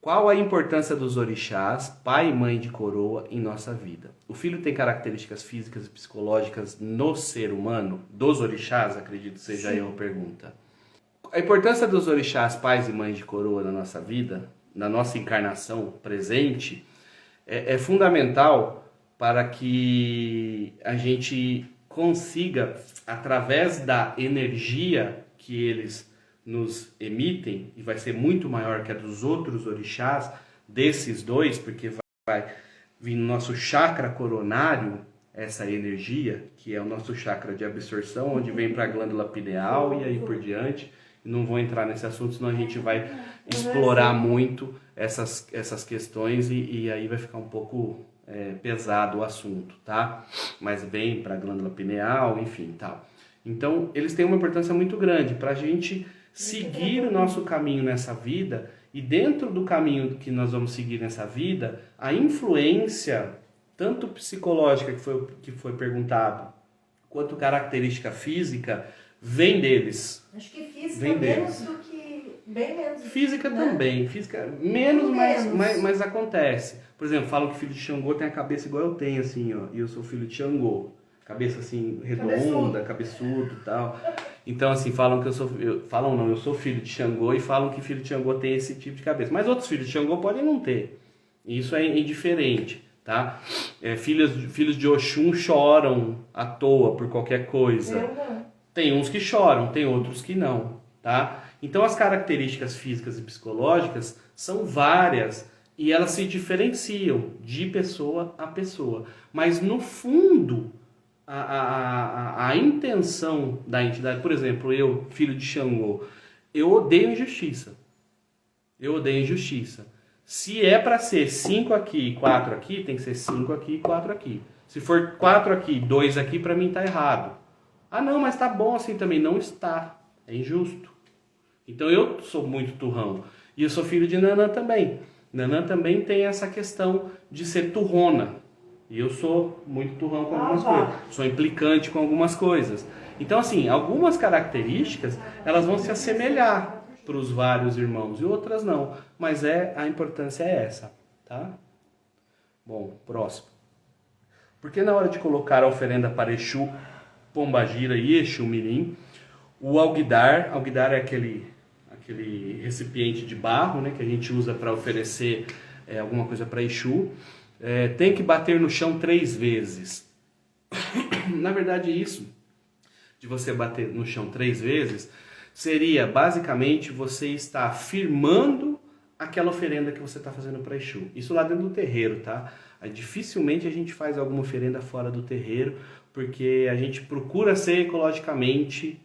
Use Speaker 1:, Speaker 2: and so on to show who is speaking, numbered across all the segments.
Speaker 1: Qual a importância dos orixás, pai e mãe de coroa, em nossa vida? O filho tem características físicas e psicológicas no ser humano? Dos orixás, acredito que seja aí uma pergunta. A importância dos orixás, pais e mães de coroa na nossa vida, na nossa encarnação presente, é fundamental para que a gente consiga, através da energia que eles nos emitem, e vai ser muito maior que a dos outros orixás, desses dois, porque vai vir no nosso chakra coronário essa energia, que é o nosso chakra de absorção, onde vem para a glândula pineal e aí por diante. Não vou entrar nesse assunto, senão a gente vai explorar muito essas questões e aí vai ficar um pouco pesado o assunto, tá? Mas vem para a glândula pineal, enfim, tal. Então, eles têm uma importância muito grande para a gente seguir o nosso caminho nessa vida, e dentro do caminho que nós vamos seguir nessa vida, a influência, tanto psicológica que foi perguntado, quanto característica física, vem deles.
Speaker 2: Acho que física
Speaker 1: vem
Speaker 2: menos do que... Bem menos.
Speaker 1: Física
Speaker 2: né?
Speaker 1: também. Física menos. Mas acontece. Por exemplo, falam que filho de Xangô tem a cabeça igual eu tenho, assim, ó. E eu sou filho de Xangô. Cabeça assim, redonda, cabeçudo e tal. Então, assim, falam que eu sou filho de Xangô e falam que filho de Xangô tem esse tipo de cabeça. Mas outros filhos de Xangô podem não ter. Isso é indiferente, tá? Filhos de Oxum choram à toa por qualquer coisa.
Speaker 2: Eu não.
Speaker 1: Tem uns que choram, tem outros que não, tá? Então, as características físicas e psicológicas são várias e elas se diferenciam de pessoa a pessoa. Mas, no fundo, a intenção da entidade, por exemplo, eu, filho de Xangô, eu odeio injustiça. Eu odeio injustiça. Se é para ser 5 aqui e 4 aqui, tem que ser 5 aqui e 4 aqui. Se for 4 aqui, 2 aqui, para mim tá errado. Ah não, mas tá bom assim também. Não está. É injusto. Então eu sou muito turrão. E eu sou filho de Nanã também. Nanã também tem essa questão de ser turrona. E eu sou muito turrão com algumas coisas. Sou implicante com algumas coisas. Então, assim, algumas características, elas vão se assemelhar para os vários irmãos e outras não. Mas a importância é essa, tá? Bom, próximo. Porque na hora de colocar a oferenda para Exu, Pombagira e Exu Mirim, o alguidar é aquele recipiente de barro, né, que a gente usa para oferecer alguma coisa para Exu, tem que bater no chão 3 vezes. Na verdade, isso de você bater no chão 3 vezes seria basicamente você estar firmando aquela oferenda que você está fazendo para Exu. Isso lá dentro do terreiro, tá? Dificilmente a gente faz alguma oferenda fora do terreiro, porque a gente procura ser ecologicamente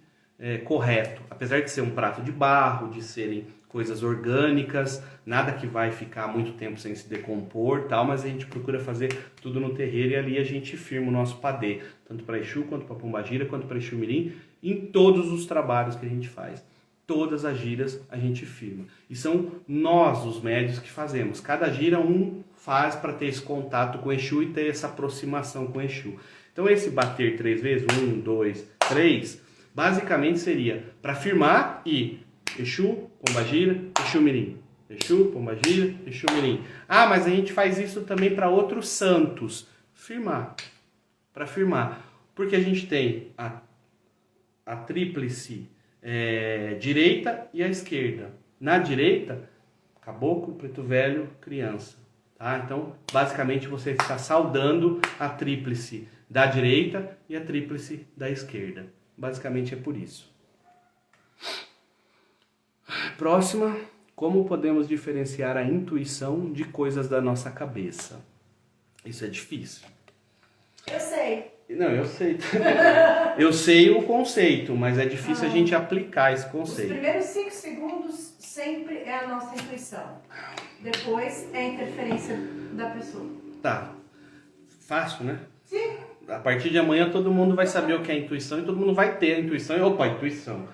Speaker 1: correto. Apesar de ser um prato de barro, de serem coisas orgânicas, nada que vai ficar muito tempo sem se decompor, tal, mas a gente procura fazer tudo no terreiro e ali a gente firma o nosso padê, tanto para Exu, quanto para Pombagira, quanto para Exu Mirim, em todos os trabalhos que a gente faz. Todas as giras a gente firma. E são nós, os médios, que fazemos. Cada gira um faz para ter esse contato com Exu e ter essa aproximação com Exu. Então esse bater 3 vezes, 1, 2, 3, basicamente seria para firmar e Exu, Pombagira, Exu Mirim. Exu, Pombagira, Exu Mirim. Ah, mas a gente faz isso também para outros santos. Firmar. Para firmar. Porque a gente tem a tríplice direita e a esquerda. Na direita, caboclo, preto velho, criança. Tá? Então, basicamente, você está saudando a tríplice da direita e a tríplice da esquerda. Basicamente é por isso. Próxima, como podemos diferenciar a intuição de coisas da nossa cabeça? Isso é difícil.
Speaker 2: Eu sei.
Speaker 1: Não, eu sei. Eu sei o conceito, mas é difícil a gente aplicar esse conceito.
Speaker 2: Os primeiros 5 segundos sempre é a nossa intuição. Depois é a interferência da pessoa.
Speaker 1: Tá. Fácil, né?
Speaker 2: Sim.
Speaker 1: A partir de amanhã todo mundo vai saber o que é intuição e todo mundo vai ter a intuição. E, opa, intuição.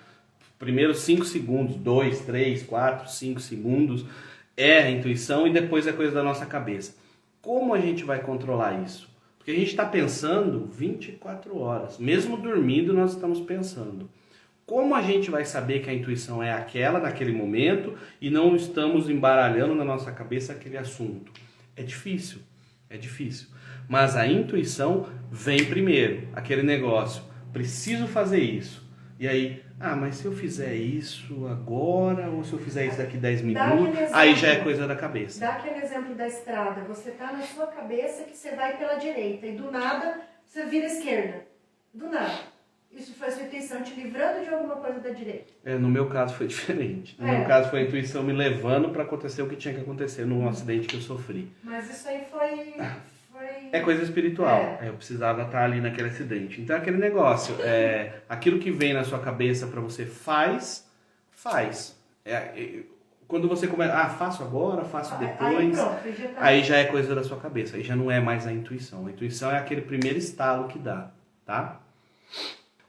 Speaker 1: Primeiros 5 segundos, 2, 3, 4, 5 segundos é a intuição e depois é coisa da nossa cabeça. Como a gente vai controlar isso? Porque a gente está pensando 24 horas. Mesmo dormindo, nós estamos pensando. Como a gente vai saber que a intuição é aquela naquele momento e não estamos embaralhando na nossa cabeça aquele assunto? É difícil, é difícil. Mas a intuição vem primeiro, aquele negócio, preciso fazer isso. E aí, mas se eu fizer isso agora, ou se eu fizer isso daqui 10 minutos, aí já é coisa da cabeça.
Speaker 2: Dá aquele exemplo da estrada, você tá na sua cabeça que você vai pela direita e do nada você vira esquerda. Do nada. Isso foi a sua intuição te livrando de alguma coisa da direita?
Speaker 1: No meu caso foi diferente. No meu caso foi a intuição me levando para acontecer o que tinha que acontecer num acidente que eu sofri.
Speaker 2: Mas isso aí foi...
Speaker 1: É coisa espiritual. Eu precisava estar ali naquele acidente. Então aquele negócio, aquilo que vem na sua cabeça para você faz. Quando você começa, faço agora, faço depois, aí já é coisa da sua cabeça, aí já não é mais a intuição. A intuição é aquele primeiro estalo que dá, tá?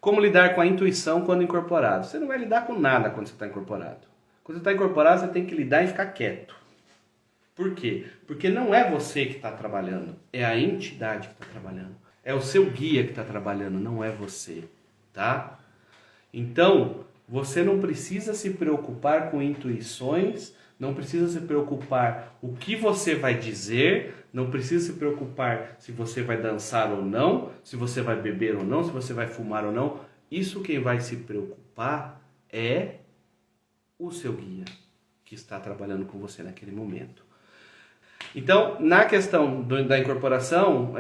Speaker 1: Como lidar com a intuição quando incorporado? Você não vai lidar com nada quando você está incorporado. Quando você está incorporado, você tem que lidar e ficar quieto. Por quê? Porque não é você que está trabalhando, é a entidade que está trabalhando. É o seu guia que está trabalhando, não é você, tá? Então, você não precisa se preocupar com intuições, não precisa se preocupar o que você vai dizer, não precisa se preocupar se você vai dançar ou não, se você vai beber ou não, se você vai fumar ou não. Isso quem vai se preocupar é o seu guia, que está trabalhando com você naquele momento. Então, na questão da incorporação,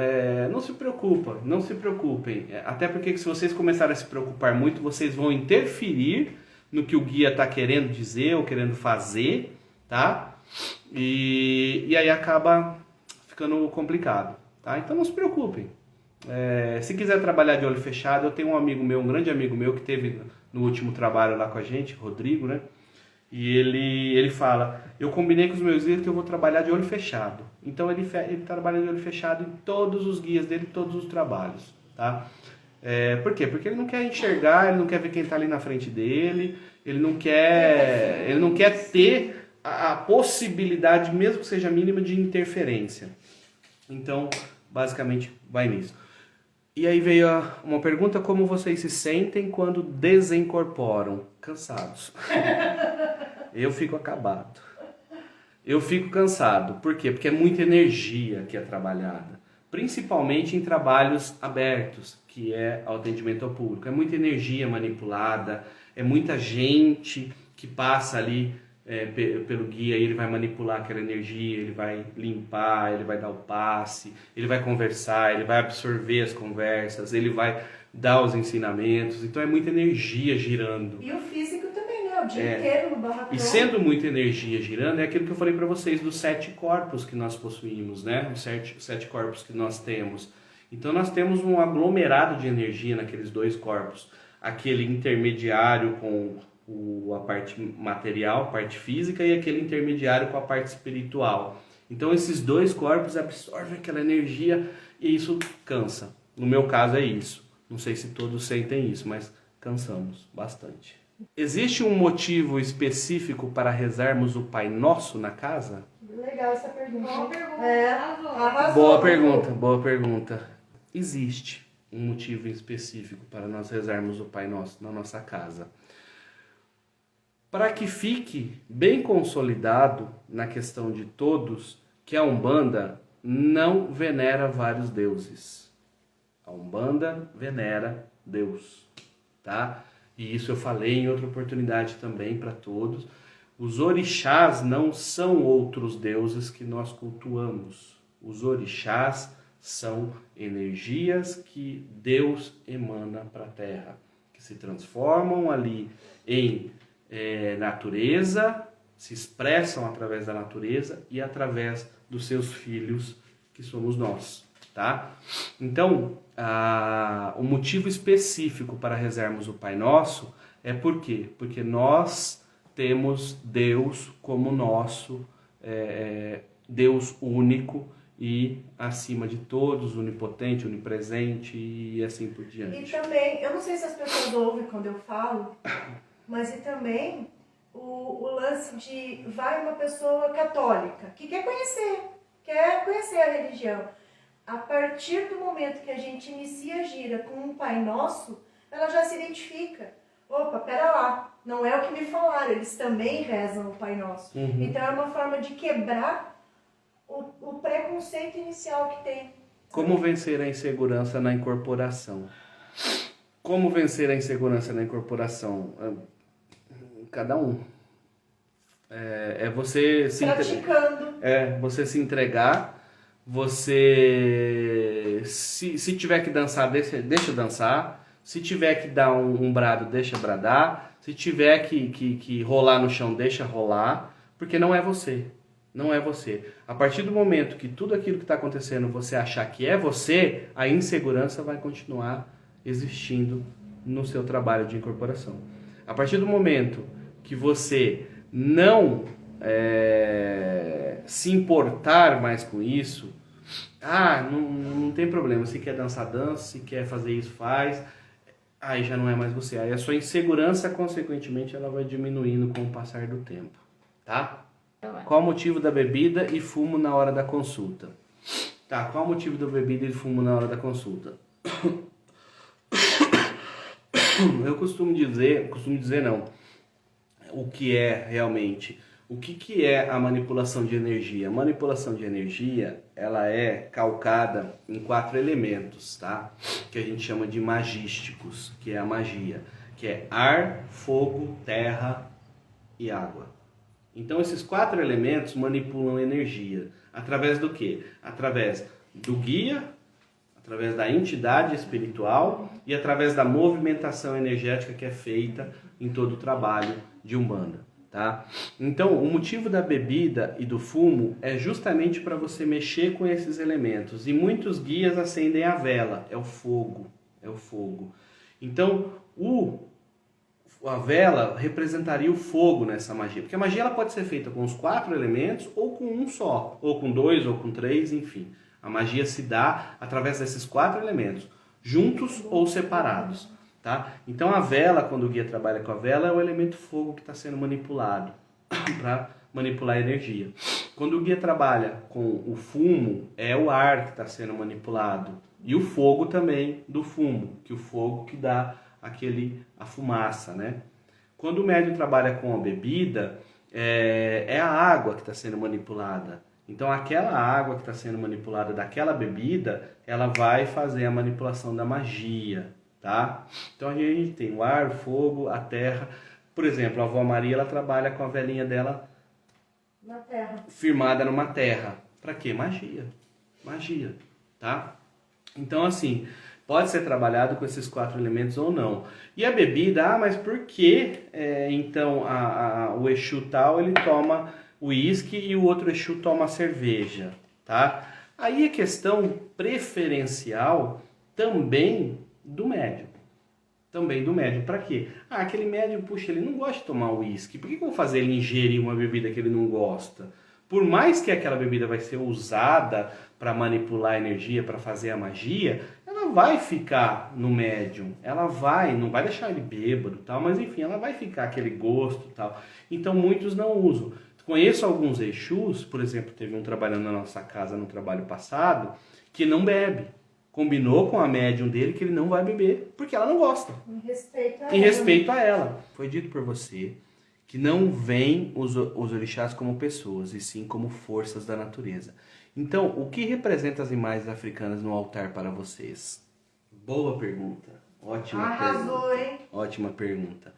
Speaker 1: não se preocupem. Até porque se vocês começarem a se preocupar muito, vocês vão interferir no que o guia está querendo dizer ou querendo fazer, tá? E aí acaba ficando complicado, tá? Então não se preocupem. Se quiser trabalhar de olho fechado, eu tenho um amigo meu, um grande amigo meu, que teve no último trabalho lá com a gente, Rodrigo, né? E ele fala, eu combinei com os meus guias que eu vou trabalhar de olho fechado. Então ele trabalha de olho fechado em todos os guias dele, todos os trabalhos, tá? Por quê? Porque ele não quer enxergar, ele não quer ver quem está ali na frente dele, ele não quer ter a possibilidade, mesmo que seja mínima, de interferência. Então, basicamente, vai nisso. E aí veio uma pergunta, como vocês se sentem quando desincorporam? Cansados. Eu fico acabado. Eu fico cansado. Por quê? Porque é muita energia que é trabalhada. Principalmente em trabalhos abertos, que é o atendimento ao público. É muita energia manipulada, é muita gente que passa ali pelo guia, e ele vai manipular aquela energia, ele vai limpar, ele vai dar o passe, ele vai conversar, ele vai absorver as conversas, ele vai dar os ensinamentos. Então é muita energia girando.
Speaker 2: E o físico também, né? O dia inteiro no barracão.
Speaker 1: E sendo muita energia girando, é aquilo que eu falei para vocês dos 7 corpos que nós possuímos, né? Os 7 corpos que nós temos. Então nós temos um aglomerado de energia naqueles 2 corpos. Aquele intermediário com a parte material, a parte física, e aquele intermediário com a parte espiritual. Então esses 2 corpos absorvem aquela energia e isso cansa. No meu caso é isso. Não sei se todos sentem isso, mas cansamos bastante. Existe um motivo específico para rezarmos o Pai Nosso na casa?
Speaker 2: Legal essa pergunta. Boa pergunta.
Speaker 1: Arrasou. Boa pergunta. Existe um motivo específico para nós rezarmos o Pai Nosso na nossa casa. Para que fique bem consolidado na questão de todos que a Umbanda não venera vários deuses. A Umbanda venera Deus, tá? E isso eu falei em outra oportunidade também para todos. Os orixás não são outros deuses que nós cultuamos. Os orixás são energias que Deus emana para a Terra, que se transformam ali em natureza, se expressam através da natureza e através dos seus filhos, que somos nós, tá? Então, o motivo específico para rezarmos o Pai Nosso é por quê? Porque nós temos Deus como nosso Deus único e acima de todos, onipotente, onipresente e assim por diante.
Speaker 2: E também, eu não sei se as pessoas ouvem quando eu falo, mas e também o lance de vai uma pessoa católica que quer conhecer a religião. A partir do momento que a gente inicia a gira com um Pai Nosso, ela já se identifica. opa, pera lá, não é o que me falaram, eles também rezam o Pai Nosso.
Speaker 1: Uhum.
Speaker 2: Então é uma forma de quebrar o preconceito inicial que tem.
Speaker 1: Como vencer a insegurança na incorporação? Como vencer a insegurança na incorporação? Cada um. É você se
Speaker 2: Praticando.
Speaker 1: você se entregar, você se tiver que dançar, deixa dançar. Se tiver que dar um brado, deixa bradar. Se tiver que rolar no chão, deixa rolar, porque não é você. Não é você. A partir do momento que tudo aquilo que está acontecendo você achar que é você, a insegurança vai continuar existindo no seu trabalho de incorporação. A partir do momento que você não se importar mais com isso, não tem problema. Se quer dançar, dança. Se quer fazer isso, faz. Aí já não é mais você. Aí a sua insegurança, consequentemente, ela vai diminuindo com o passar do tempo. Tá? Qual o motivo da bebida e fumo na hora da consulta? Tá, qual o motivo da bebida e fumo na hora da consulta? Eu costumo dizer não, o que é realmente, o que é a manipulação de energia? A manipulação de energia, ela é calcada em 4 elementos, tá? Que a gente chama de magísticos, que é a magia, que é ar, fogo, terra e água. Então esses 4 elementos manipulam energia. Através do quê? Através do guia, através da entidade espiritual e através da movimentação energética que é feita em todo o trabalho de Umbanda. Tá? Então o motivo da bebida e do fumo é justamente para você mexer com esses elementos. E muitos guias acendem a vela, é o fogo. Então a vela representaria o fogo nessa magia, porque a magia ela pode ser feita com os 4 elementos ou com um só, ou com 2, ou com 3, enfim. A magia se dá através desses 4 elementos, juntos ou separados. Tá? Então a vela, quando o guia trabalha com a vela, é o elemento fogo que está sendo manipulado para manipular a energia. Quando o guia trabalha com o fumo, é o ar que está sendo manipulado. E o fogo também do fumo, que o fogo que dá a fumaça, né? Quando o médium trabalha com a bebida, é a água que está sendo manipulada. Então aquela água que está sendo manipulada daquela bebida, ela vai fazer a manipulação da magia, tá? Então a gente tem o ar, o fogo, a terra. Por exemplo, a avó Maria, ela trabalha com a velinha dela
Speaker 2: na terra,
Speaker 1: firmada numa terra. Para quê? Magia, tá? Então assim, pode ser trabalhado com esses 4 elementos ou não. E a bebida, mas por que então o Exu tal ele toma uísque e o outro Exu toma cerveja, tá? Aí é questão preferencial também do médium. Para quê? Aquele médium, puxa, ele não gosta de tomar uísque. Por que eu vou fazer ele ingerir uma bebida que ele não gosta? Por mais que aquela bebida vai ser usada para manipular a energia, para fazer a magia, ela vai ficar no médium. Ela não vai deixar ele bêbado, tal, mas enfim, ela vai ficar aquele gosto, tal. Então muitos não usam. Conheço alguns Exus, por exemplo, teve um trabalhando na nossa casa no trabalho passado, que não bebe. Combinou com a médium dele que ele não vai beber, porque ela não gosta. Em respeito a ela. Foi dito por você que não veem os orixás como pessoas, e sim como forças da natureza. Então, o que representa as imagens africanas no altar para vocês? Boa pergunta.
Speaker 2: Arrasou, hein?
Speaker 1: Ótima pergunta.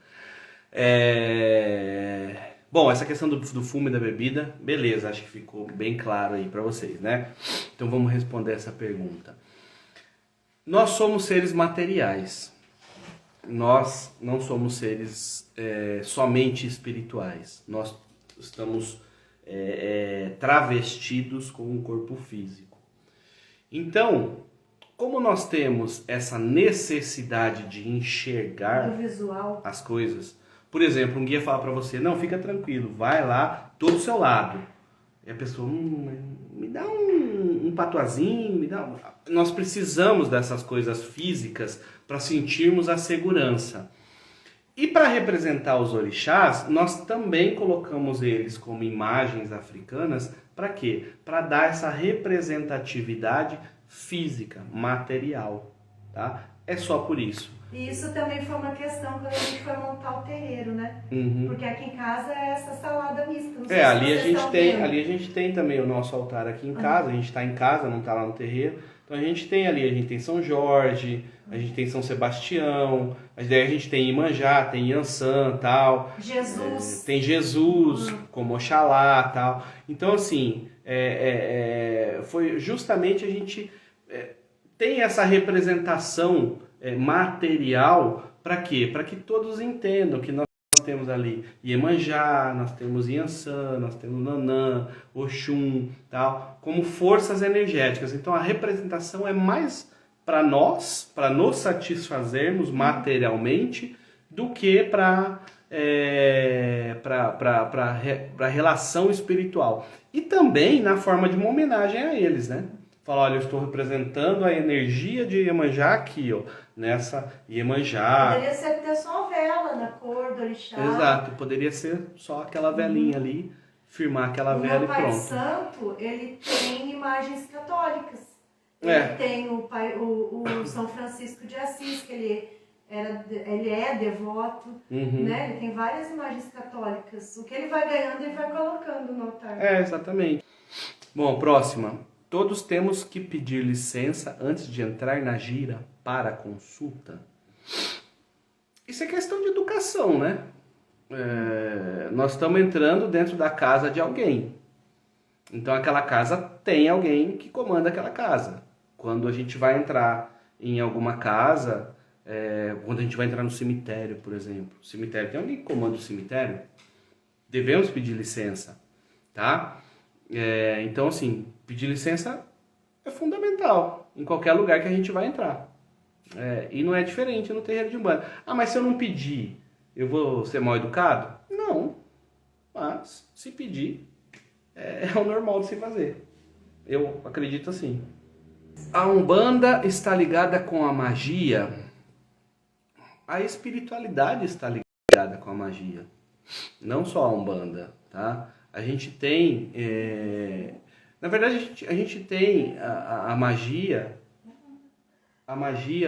Speaker 1: Bom, essa questão do fumo e da bebida, beleza, acho que ficou bem claro aí para vocês, né? Então vamos responder essa pergunta. Nós somos seres materiais. Nós não somos seres somente espirituais. Nós estamos travestidos com um corpo físico. Então, como nós temos essa necessidade de enxergar
Speaker 2: visual,
Speaker 1: as coisas, por exemplo, um guia fala para você, não, fica tranquilo, vai lá, tô do seu lado. E a pessoa, me dá um patuazinho, Nós precisamos dessas coisas físicas para sentirmos a segurança. E para representar os orixás, nós também colocamos eles como imagens africanas, para quê? Para dar essa representatividade física, material, tá? é só por isso.
Speaker 2: E isso também foi uma questão quando a gente foi montar o terreiro, né? Porque aqui em casa é essa salada mista. Não sei se
Speaker 1: ali
Speaker 2: vocês estão vendo.
Speaker 1: ali a gente tem também o nosso altar aqui em casa, a gente está em casa, não está lá no terreiro. Então a gente tem São Jorge, a gente tem São Sebastião, daí a gente tem Iemanjá, tem Iansã, tal.
Speaker 2: Jesus.
Speaker 1: Tem Jesus, como Oxalá, tal. Então assim, foi justamente a gente tem essa representação material para quê? Para que todos entendam que nós temos ali Iemanjá, nós temos Iansã, nós temos Nanã, Oxum, tal, como forças energéticas. Então a representação é mais para nós, para nos satisfazermos materialmente, do que para a relação espiritual. E também na forma de uma homenagem a eles, né? Fala, olha, eu estou representando a energia de Iemanjá aqui, ó, nessa Iemanjá.
Speaker 2: Poderia ser até só uma vela na cor do orixá.
Speaker 1: Exato, poderia ser só aquela velinha ali, firmar aquela vela e pronto.
Speaker 2: O meu Pai Santo, ele tem imagens católicas. Ele tem o São Francisco de Assis, que ele é devoto, né? Ele tem várias imagens católicas. O que ele vai ganhando, ele vai colocando no altar.
Speaker 1: Exatamente. Bom, próxima. Todos temos que pedir licença antes de entrar na gira para a consulta. Isso é questão de educação, né? Nós estamos entrando dentro da casa de alguém. Então aquela casa tem alguém que comanda aquela casa. Quando a gente vai entrar em alguma casa, quando a gente vai entrar no cemitério, por exemplo. O cemitério tem alguém que comanda o cemitério? Devemos pedir licença, tá? Então, assim, pedir licença é fundamental em qualquer lugar que a gente vai entrar. E não é diferente no terreiro de Umbanda. Ah, mas se eu não pedir, eu vou ser mal educado? Não. Mas, se pedir, é o normal de se fazer. Eu acredito assim. A Umbanda está ligada com a magia? A espiritualidade está ligada com a magia. Não só a Umbanda, tá? A gente tem... Na verdade, a gente tem a magia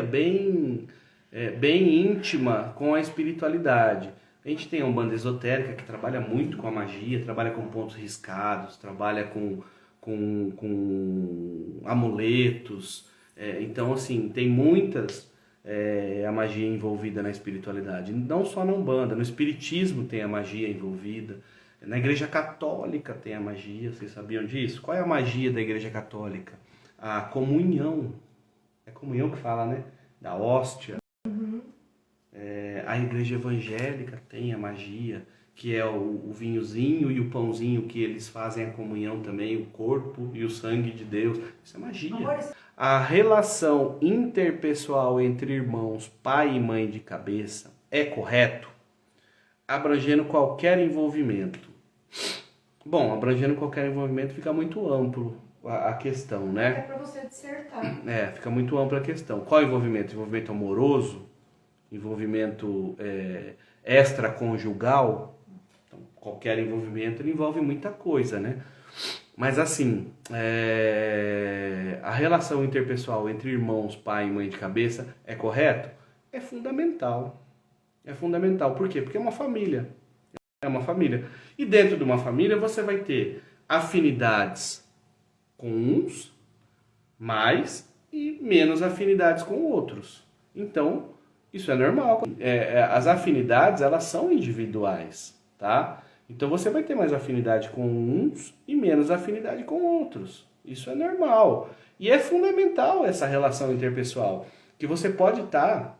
Speaker 1: bem íntima com a espiritualidade. A gente tem a Umbanda esotérica que trabalha muito com a magia, trabalha com pontos riscados, trabalha com amuletos. Então, assim, tem muitas a magia envolvida na espiritualidade. Não só na Umbanda, no espiritismo tem a magia envolvida. Na Igreja Católica tem a magia, vocês sabiam disso? Qual é a magia da Igreja Católica? A comunhão. É comunhão que fala, né? Da hóstia. A Igreja Evangélica tem a magia, que é o vinhozinho e o pãozinho que eles fazem a comunhão também, o corpo e o sangue de Deus. Isso é magia. A relação interpessoal entre irmãos, pai e mãe de cabeça, é correto? Abrangendo qualquer envolvimento. Bom, abrangendo qualquer envolvimento fica muito amplo a questão, né?
Speaker 2: É para você dissertar.
Speaker 1: Fica muito ampla a questão. Qual envolvimento? Envolvimento amoroso? Envolvimento extraconjugal? Então, qualquer envolvimento ele envolve muita coisa, né? Mas assim, a relação interpessoal entre irmãos, pai e mãe de cabeça é correto? É fundamental. É fundamental. Por quê? Porque é uma família. É uma família. E dentro de uma família você vai ter afinidades com uns, mais e menos afinidades com outros. Então, isso é normal. As afinidades, elas são individuais, tá? Então você vai ter mais afinidade com uns e menos afinidade com outros. Isso é normal. E é fundamental essa relação interpessoal, que você pode estar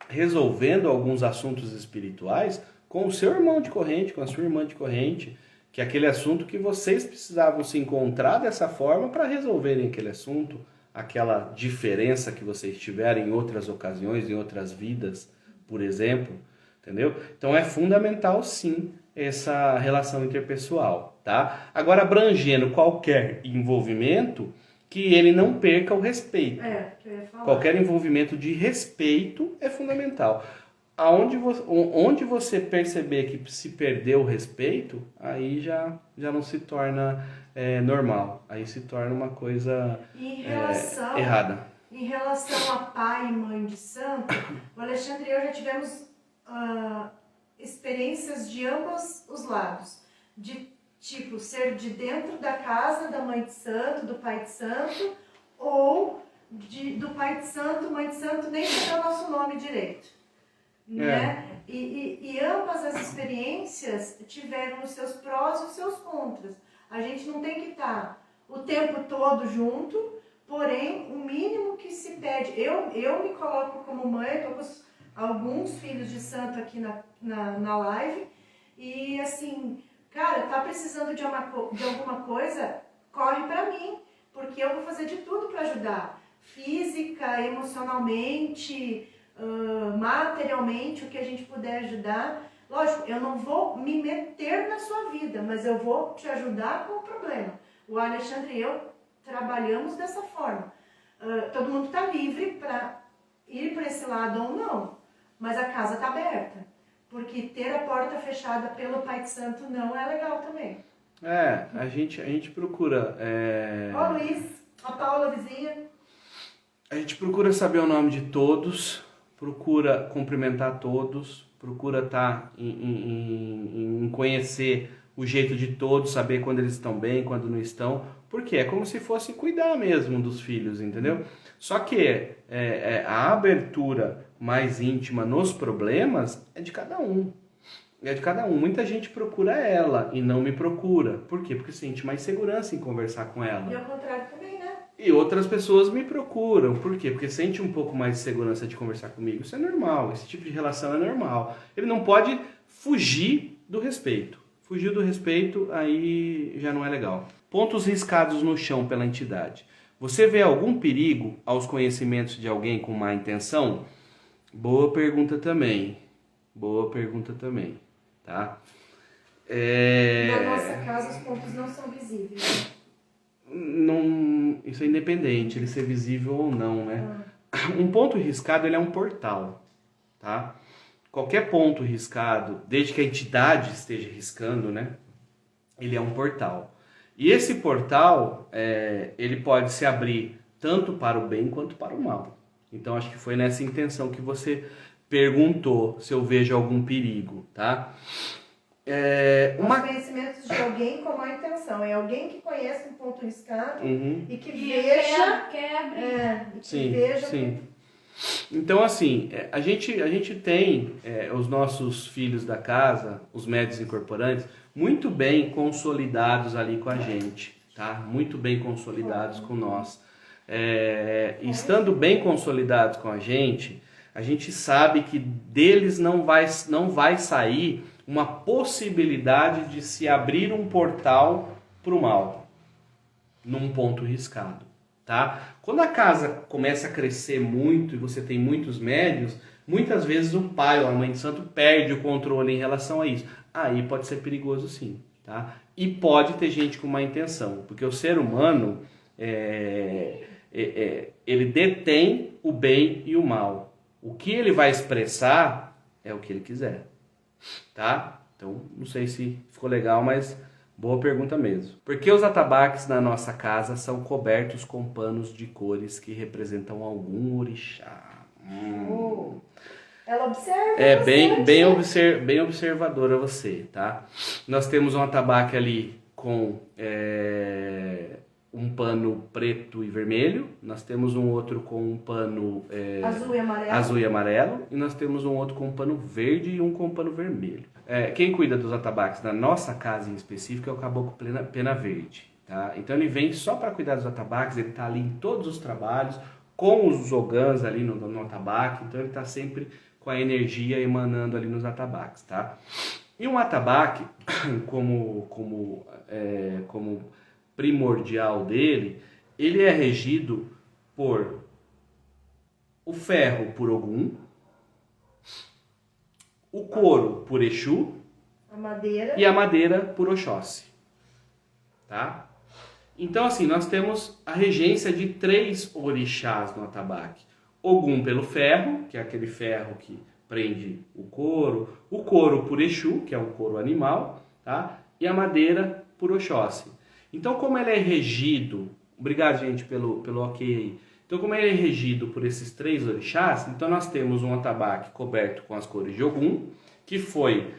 Speaker 1: resolvendo alguns assuntos espirituais com o seu irmão de corrente, com a sua irmã de corrente, que é aquele assunto que vocês precisavam se encontrar dessa forma para resolverem aquele assunto, aquela diferença que vocês tiveram em outras ocasiões, em outras vidas, por exemplo, entendeu? Então é fundamental sim essa relação interpessoal, tá? Agora, abrangendo qualquer envolvimento, que ele não perca o respeito.
Speaker 2: Que eu ia falar.
Speaker 1: Qualquer envolvimento de respeito é fundamental. Onde você perceber que se perdeu o respeito, aí já não se torna normal. Aí se torna uma coisa errada.
Speaker 2: em relação a pai e mãe de santo, o Alexandre e eu já tivemos experiências de ambos os lados. De tipo, ser de dentro da casa da mãe de santo, do pai de santo, ou do pai de santo, mãe de santo, nem saber o nosso nome direito. Né? E ambas as experiências tiveram os seus prós e os seus contras. A gente não tem que estar o tempo todo junto, porém, o mínimo que se pede... Eu me coloco como mãe, estou com alguns filhos de santo aqui na live, e assim, cara, tá precisando de alguma coisa, corre para mim, porque eu vou fazer de tudo para ajudar. Física, emocionalmente, materialmente, o que a gente puder ajudar. Lógico, eu não vou me meter na sua vida, mas eu vou te ajudar com o problema. O Alexandre e eu trabalhamos dessa forma. Todo mundo está livre para ir para esse lado ou não, mas a casa está aberta. Porque ter a porta fechada pelo pai de santo não é legal também.
Speaker 1: A gente procura...
Speaker 2: Ó, Luiz, a Paula, vizinha.
Speaker 1: A gente procura saber o nome de todos, procura cumprimentar todos, procura estar em conhecer o jeito de todos, saber quando eles estão bem, quando não estão, porque é como se fosse cuidar mesmo dos filhos, entendeu? Só que a abertura mais íntima nos problemas é de cada um. É de cada um. Muita gente procura ela e não me procura. Por quê? Porque sente mais segurança em conversar com ela.
Speaker 2: E ao contrário também, né?
Speaker 1: E outras pessoas me procuram. Por quê? Porque sente um pouco mais de segurança de conversar comigo. Isso é normal. Esse tipo de relação é normal. Ele não pode fugir do respeito. Fugiu do respeito, aí já não é legal. Pontos riscados no chão pela entidade. Você vê algum perigo aos conhecimentos de alguém com má intenção? Boa pergunta também. Boa pergunta também. Tá?
Speaker 2: Na nossa casa, os pontos não são visíveis.
Speaker 1: Não, isso é independente, ele ser visível ou não, né? Um ponto riscado, ele é um portal, tá? Qualquer ponto riscado, desde que a entidade esteja riscando, né? Ele é um portal. E esse portal, ele pode se abrir tanto para o bem quanto para o mal. Então, acho que foi nessa intenção que você perguntou se eu vejo algum perigo, tá?
Speaker 2: Os conhecimentos de alguém com má intenção. É alguém que conhece um ponto riscado e que veja...
Speaker 3: Quer abrir.
Speaker 1: Sim,
Speaker 2: veja
Speaker 1: sim. Então, assim, a gente tem os nossos filhos da casa, os médios incorporantes, muito bem consolidados ali com a gente, tá? Muito bem consolidados com nós. Estando bem consolidados com a gente sabe que deles não vai sair uma possibilidade de se abrir um portal para o mal, num ponto riscado. Tá? Quando a casa começa a crescer muito e você tem muitos médios, muitas vezes o pai ou a mãe de santo perde o controle em relação a isso. Aí pode ser perigoso sim. Tá? E pode ter gente com má intenção, porque o ser humano ele detém o bem e o mal. O que ele vai expressar é o que ele quiser. Tá? Então, não sei se ficou legal, mas... boa pergunta mesmo. Por que os atabaques na nossa casa são cobertos com panos de cores que representam algum orixá?
Speaker 2: Ela observa
Speaker 1: bem observadora você, tá? Nós temos um atabaque ali com um pano preto e vermelho. Nós temos um outro com um pano azul e amarelo. E nós temos um outro com um pano verde e um com um pano vermelho. Quem cuida dos atabaques na nossa casa em específico é o Caboclo Pena Verde, tá? Então ele vem só para cuidar dos atabaques, ele está ali em todos os trabalhos, com os ogãs ali no atabaque, então ele está sempre com a energia emanando ali nos atabaques, tá? E um atabaque, como primordial dele, ele é regido por o ferro por Ogum, o couro por Exu e a madeira por Oxóssi, tá? Então, assim, nós temos a regência de 3 orixás no atabaque. Ogum pelo ferro, que é aquele ferro que prende o couro por Exu, que é um couro animal, tá? E a madeira por Oxóssi. Então, como ele é regido, obrigado, gente, pelo ok aí. Então, como ele é regido por esses 3 orixás, então nós temos um atabaque coberto com as cores de Ogum, que foi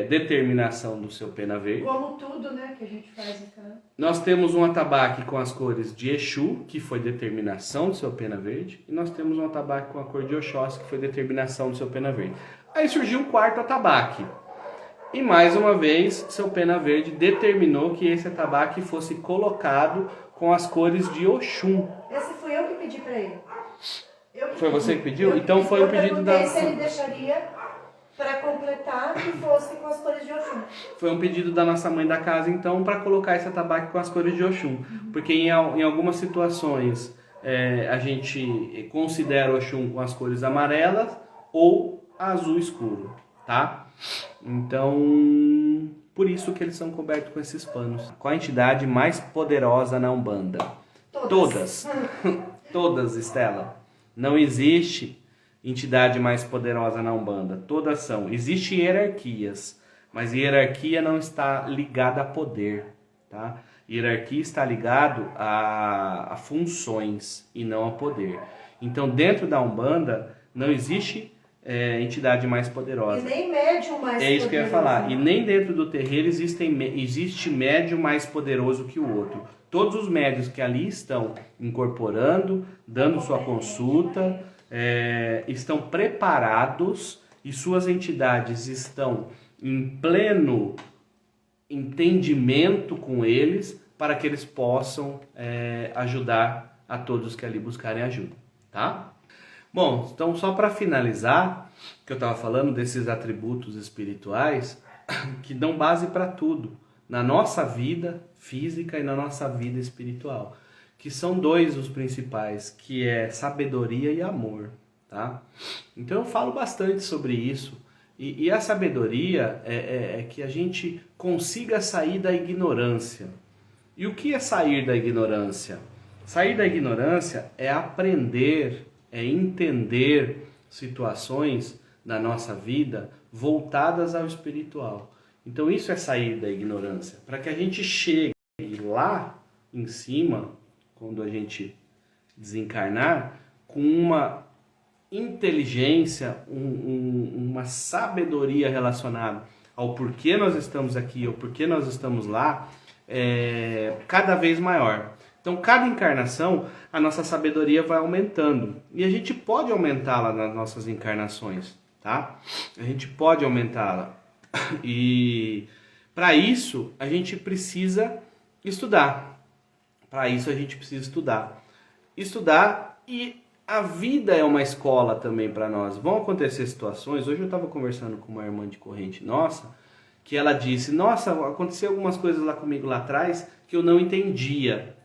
Speaker 1: determinação do seu pena verde.
Speaker 2: Como tudo, né, que a gente faz em casa.
Speaker 1: Nós temos um atabaque com as cores de Exu, que foi determinação do seu pena verde. E nós temos um atabaque com a cor de Oxóssi, que foi determinação do seu pena verde. Aí surgiu um 4º atabaque. E mais uma vez, seu pena verde determinou que esse atabaque fosse colocado com as cores de Oxum.
Speaker 2: Esse fui eu que pedi para ele.
Speaker 1: Foi você que pediu? Então foi o pedido da...
Speaker 2: Eu perguntei se ele deixaria para completar que fosse com as cores de Oxum.
Speaker 1: Foi um pedido da nossa mãe da casa, então, para colocar esse atabaque com as cores de Oxum. Porque em algumas situações a gente considera o Oxum com as cores amarelas ou azul escuro, tá? Então, por isso que eles são cobertos com esses panos. Qual a entidade mais poderosa na Umbanda? Todas. Todas, Estela. Não existe entidade mais poderosa na Umbanda. Todas são. Existem hierarquias, mas hierarquia não está ligada a poder, tá? Hierarquia está ligado a funções e não a poder. Então, dentro da Umbanda, não existe entidade mais poderosa.
Speaker 2: E nem médium mais poderoso.
Speaker 1: É isso que eu ia falar. E nem dentro do terreiro existe médium mais poderoso que o outro. Todos os médios que ali estão incorporando, dando sua consulta, estão preparados e suas entidades estão em pleno entendimento com eles para que eles possam ajudar a todos que ali buscarem ajuda, tá? Bom, então só para finalizar, que eu estava falando desses atributos espirituais que dão base para tudo, na nossa vida física e na nossa vida espiritual, que são 2 os principais, que é sabedoria e amor, tá? Então eu falo bastante sobre isso, e a sabedoria é que a gente consiga sair da ignorância. E o que é sair da ignorância? Sair da ignorância é aprender, é entender situações da nossa vida voltadas ao espiritual. Então isso é sair da ignorância, para que a gente chegue lá em cima, quando a gente desencarnar, com uma inteligência, uma sabedoria relacionada ao porquê nós estamos aqui, ao porquê nós estamos lá, cada vez maior. Então, cada encarnação, a nossa sabedoria vai aumentando. E a gente pode aumentá-la nas nossas encarnações, tá? A gente pode aumentá-la. E para isso, a gente precisa estudar. Para isso, a gente precisa estudar. Estudar, e a vida é uma escola também para nós. Vão acontecer situações. Hoje eu estava conversando com uma irmã de corrente nossa, que ela disse, nossa, aconteceu algumas coisas lá comigo lá atrás que eu não entendia.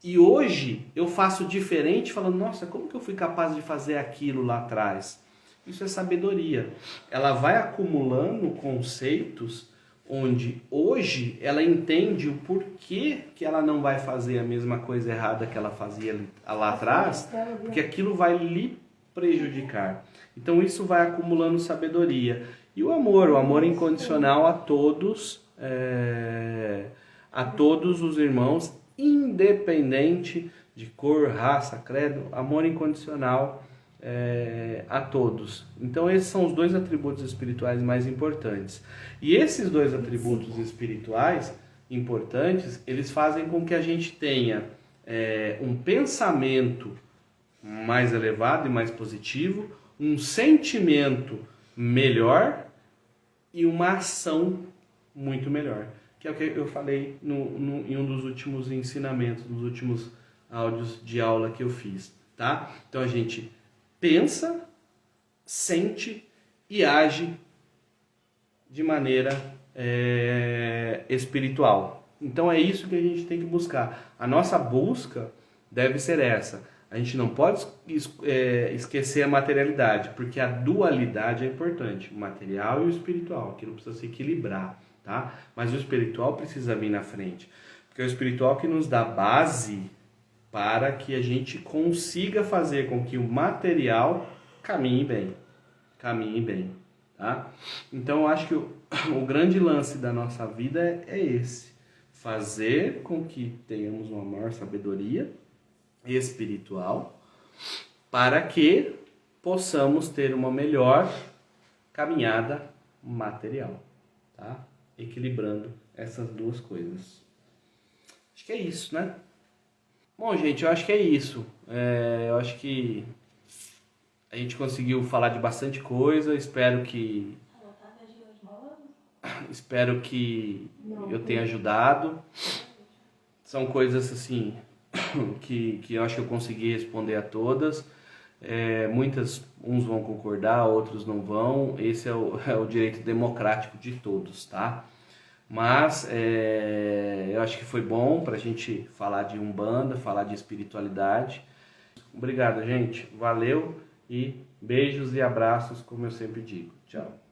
Speaker 1: E hoje eu faço diferente, falando, nossa, como que eu fui capaz de fazer aquilo lá atrás? Isso é sabedoria. Ela vai acumulando conceitos onde hoje ela entende o porquê que ela não vai fazer a mesma coisa errada que ela fazia lá atrás, porque aquilo vai lhe prejudicar. Então isso vai acumulando sabedoria. E o amor incondicional a todos os irmãos, independente de cor, raça, credo, amor incondicional a todos. Então esses são os 2 atributos espirituais mais importantes. E esses 2 atributos espirituais importantes, eles fazem com que a gente tenha um pensamento mais elevado e mais positivo, um sentimento melhor e uma ação muito melhor. Que é o que eu falei em um dos últimos ensinamentos, nos últimos áudios de aula que eu fiz, tá? Então a gente pensa, sente e age de maneira espiritual. Então é isso que a gente tem que buscar. A nossa busca deve ser essa. A gente não pode esquecer a materialidade, porque a dualidade é importante, o material e o espiritual. Aquilo precisa se equilibrar, tá? Mas o espiritual precisa vir na frente, porque é o espiritual que nos dá base para que a gente consiga fazer com que o material caminhe bem, tá? Então eu acho que o grande lance da nossa vida é esse, fazer com que tenhamos uma maior sabedoria espiritual, para que possamos ter uma melhor caminhada material, tá? Equilibrando essas duas coisas. Acho que é isso, né? Bom, gente, eu acho que é isso. Eu acho que a gente conseguiu falar de bastante coisa. Espero que eu tenha ajudado. São coisas assim que eu acho que eu consegui responder a todas. Uns vão concordar, outros não vão. Esse é o direito democrático de todos, tá? Mas eu acho que foi bom pra gente falar de Umbanda, falar de espiritualidade. Obrigado, gente. Valeu e beijos e abraços, como eu sempre digo. Tchau.